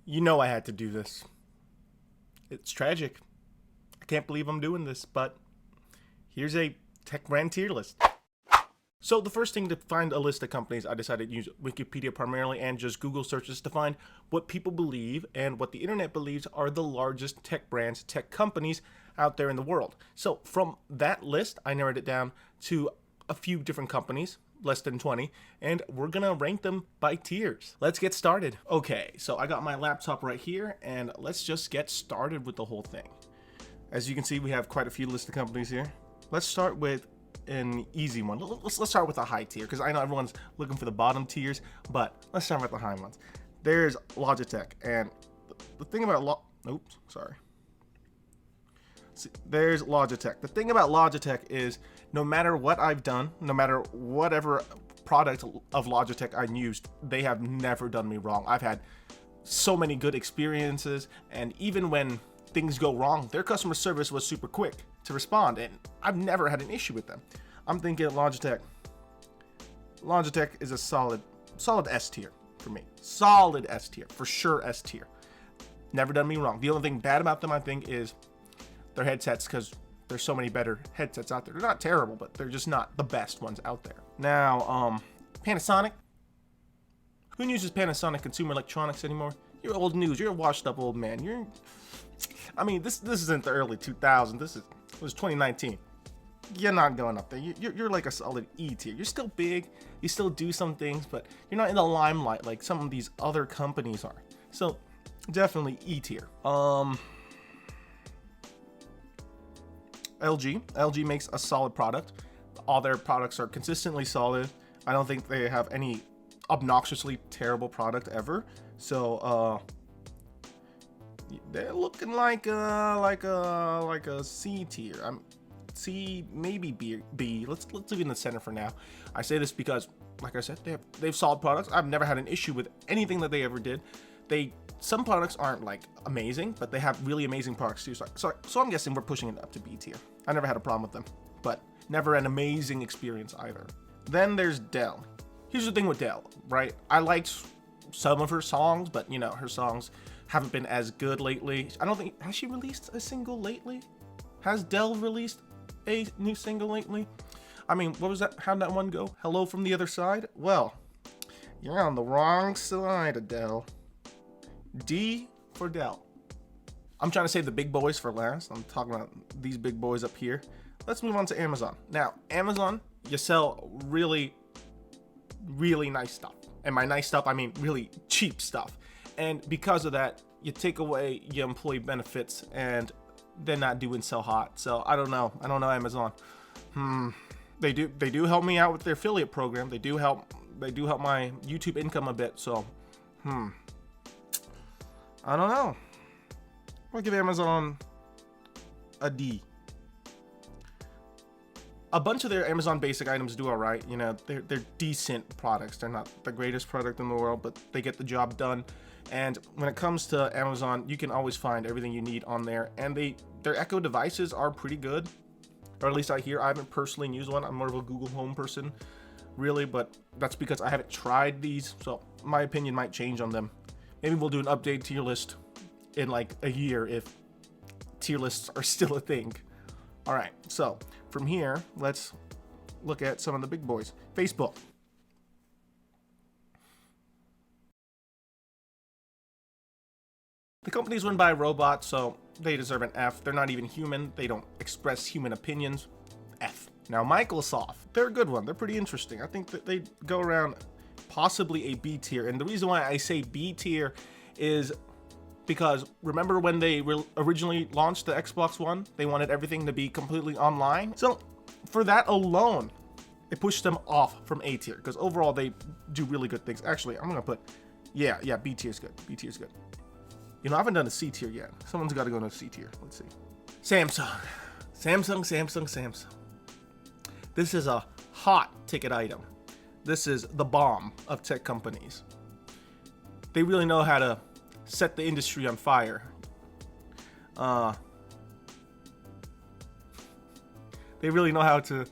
You know I had to do this. It's tragic. I can't believe I'm doing this, but here's a tech brand tier list. So the first thing to find a list of companies, I decided to use Wikipedia primarily and just Google searches to find what people believe and what the internet believes are the largest tech brands, tech companies out there in the world. So from that list, I narrowed it down to a few different companies, less than 20, and we're gonna rank them by tiers. Let's get started. Okay, so I got my laptop right here, and let's just get started with the whole thing. As you can see, we have quite a few list of companies here. Let's start with an easy one. Let's start with a high tier, because I know everyone's looking for the bottom tiers, but let's start with the high ones. There's Logitech, and the thing about there's Logitech. The thing about Logitech is no matter what I've done, no matter whatever product of Logitech I've used, they have never done me wrong. I've had so many good experiences, and even when things go wrong, their customer service was super quick to respond, and I've never had an issue with them. I'm thinking Logitech is a solid S tier for me. Solid S tier, for sure S tier. Never done me wrong. The only thing bad about them, I think, is their headsets, because there's so many better headsets out there. They're not terrible, but they're just not the best ones out there. Now, Panasonic. Who uses Panasonic consumer electronics anymore? You're old news. You're a washed up old man. This isn't the early 2000s. It was 2019. You're not going up there. You're like a solid E tier. You're still big. You still do some things, but you're not in the limelight like some of these other companies are. So definitely E tier. LG makes a solid product. All their products are consistently solid. I don't think they have any obnoxiously terrible product ever. So they're looking like a C tier. C, maybe B. Let's leave it in the center for now. I say this because, like I said, they have solid products. I've never had an issue with anything that they ever did. Some products aren't like amazing, but they have really amazing products too. So I'm guessing we're pushing it up to B tier. I never had a problem with them, but never an amazing experience either. Then there's Dell. Here's the thing with Dell, right? I liked some of her songs, but her songs haven't been as good lately. I don't think, has she released a single lately? Has Dell released a new single lately? I mean, what was that? How'd that one go? Hello from the Other Side? Well, you're on the wrong side, Adele. D for Dell. I'm trying to save the big boys for last. I'm talking about these big boys up here. Let's move on to Amazon. Now, Amazon, you sell really, really nice stuff. And by nice stuff, I mean really cheap stuff. And because of that, you take away your employee benefits and they're not doing so hot. So I don't know Amazon. They do help me out with their affiliate program. They do help my YouTube income a bit. So, I don't know. I'll give Amazon a D. A bunch of their Amazon basic items do all right. They're decent products. They're not the greatest product in the world, but they get the job done. And when it comes to Amazon, you can always find everything you need on there. And their Echo devices are pretty good, or at least I haven't personally used one. I'm more of a Google Home person, really, but that's because I haven't tried these. So my opinion might change on them. Maybe we'll do an update tier list in like a year if tier lists are still a thing. All right, so from here, let's look at some of the big boys. Facebook. The company's run by a robot, so they deserve an F. They're not even human. They don't express human opinions. F. Now, Microsoft, they're a good one. They're pretty interesting. I think that they go around possibly a B tier. And the reason why I say B tier is because remember when they originally launched the Xbox One, they wanted everything to be completely online. So for that alone, it pushed them off from A tier, because overall they do really good things. Actually, I'm gonna put, yeah, B tier is good. B tier is good. I haven't done a C tier yet. Someone's got to go to a C tier. Let's see. Samsung. This is a hot ticket item. This is the bomb of tech companies. They really know how to set the industry on fire. They really know how to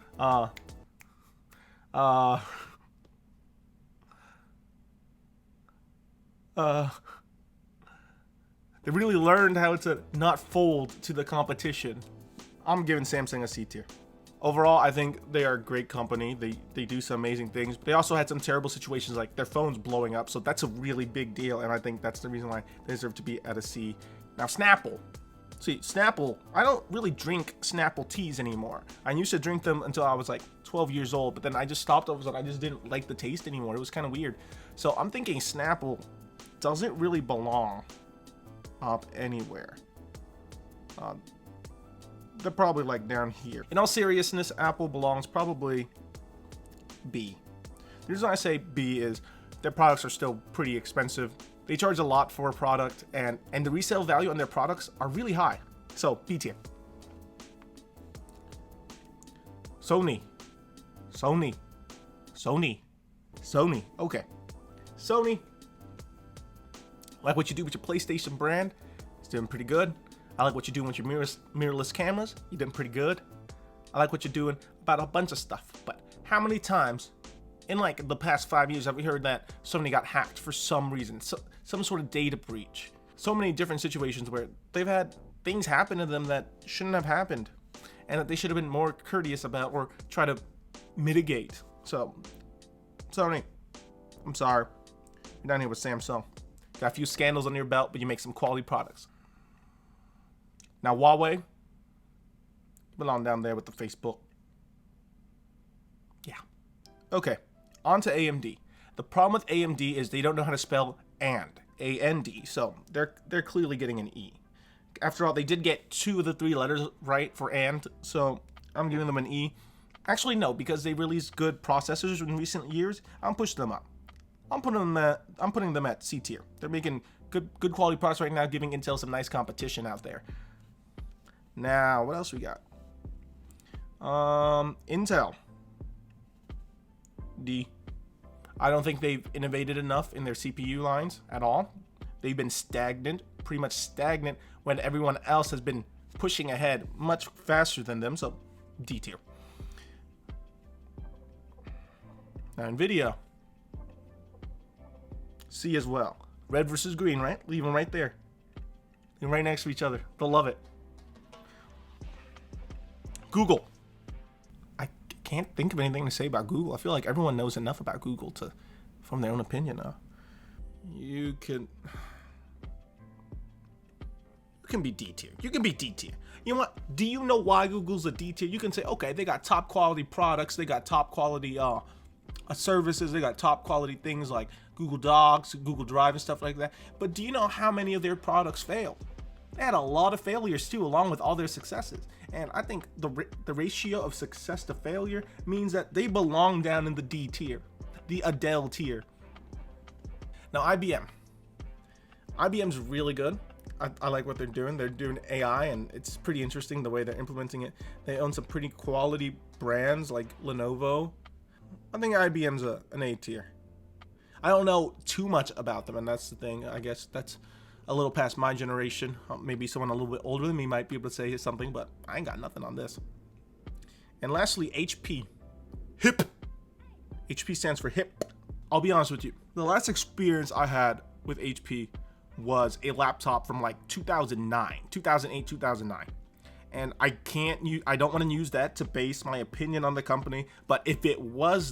They really learned how to not fold to the competition. I'm giving Samsung a C tier. Overall, I think they are a great company. They do some amazing things. They also had some terrible situations like their phones blowing up, so that's a really big deal, and I think that's the reason why they deserve to be at a C. Now, Snapple. See, Snapple, I don't really drink Snapple teas anymore. I used to drink them until I was like 12 years old, but then I just stopped. I just didn't like the taste anymore. It was kind of weird. So I'm thinking Snapple doesn't really belong up anywhere. They're probably like down here. In all seriousness, Apple belongs probably B. The reason I say B is their products are still pretty expensive. They charge a lot for a product, and the resale value on their products are really high. So, B tier. Sony. Okay. Sony. Like what you do with your PlayStation brand. It's doing pretty good. I like what you're doing with your mirrorless cameras. You're doing pretty good. I like what you're doing about a bunch of stuff. But how many times in like the past 5 years have we heard that Sony got hacked for some reason? Some sort of data breach. So many different situations where they've had things happen to them that shouldn't have happened, and that they should have been more courteous about or try to mitigate. So, Sony, I'm sorry. You're down here with Samsung. Got a few scandals under your belt, but you make some quality products. Now, Huawei, belong down there with the Facebook. Yeah. Okay, on to AMD. The problem with AMD is they don't know how to spell and, A-N-D, so they're clearly getting an E. After all, they did get 2 of the 3 letters right for and, so I'm giving them an E. Actually, no, because they released good processors in recent years, I'm pushing them up. I'm putting them at C tier. They're making good quality products right now, giving Intel some nice competition out there. Now, what else we got? Intel. D. I don't think they've innovated enough in their CPU lines at all. They've been stagnant, pretty much stagnant, when everyone else has been pushing ahead much faster than them, so D tier. Now, NVIDIA. C as well. Red versus green, right? Leave them right there. They're right next to each other. They'll love it. Google. I can't think of anything to say about Google. I feel like everyone knows enough about Google to form their own opinion now. You can be D tier. You can be D tier. You know what? Do you know why Google's a D tier? You can say, okay, they got top quality products. They got top quality services. They got top quality things like Google Docs, Google Drive, and stuff like that. But do you know how many of their products failed? They had a lot of failures too, along with all their successes. And I think the ratio of success to failure means that they belong down in the D tier, the Adele tier. Now, IBM. IBM's really good. I like what they're doing. They're doing AI, and it's pretty interesting the way they're implementing it. They own some pretty quality brands like Lenovo. I think IBM's an A tier. I don't know too much about them, and that's the thing. I guess that's a little past my generation. Maybe someone a little bit older than me might be able to say something, but I ain't got nothing on this. And lastly, HP. HIP. HP stands for HIP. I'll be honest with you. The last experience I had with HP was a laptop from like 2008, 2009. And I don't want to use that to base my opinion on the company, but if it was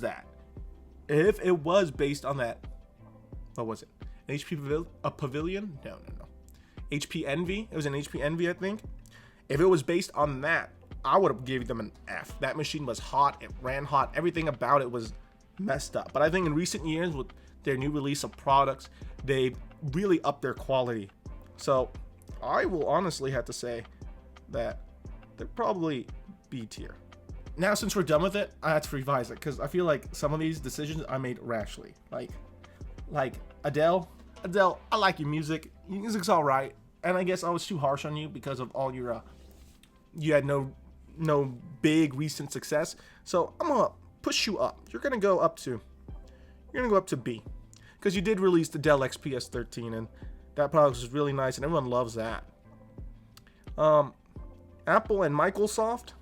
based on that, what was it? An HP Pavilion? No. HP Envy. It was an HP Envy, I think. If it was based on that, I would have given them an F. That machine was hot. It ran hot. Everything about it was messed up. But I think in recent years, with their new release of products, they've really upped their quality. So I will honestly have to say that they're probably B tier. Now, since we're done with it, I have to revise it because I feel like some of these decisions I made rashly. Like Adele, I like your music. Your music's all right, and I guess I was too harsh on you because of all your you had no big recent success. So I'm gonna push you up. You're gonna go up to B, because you did release the Dell XPS 13, and that product was really nice, and everyone loves that. Apple and Microsoft.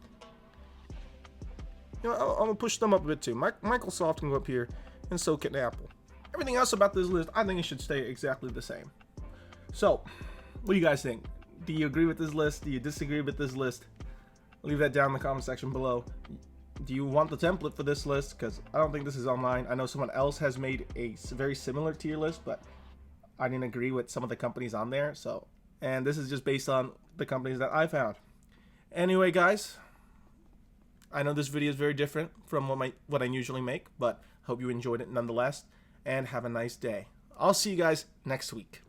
I'm gonna push them up a bit too. Microsoft can go up here, and so can Apple. Everything else about this list, I think it should stay exactly the same. So, What do you guys think? Do you agree with this list? Do you disagree with this list? Leave that down in the comment section below. Do you want the template for this list? Because I don't think this is online. I know someone else has made a very similar tier list, but I didn't agree with some of the companies on there. So, and this is just based on the companies that I found. Anyway, guys, I know this video is very different from what I usually make, but hope you enjoyed it nonetheless, and have a nice day. I'll see you guys next week.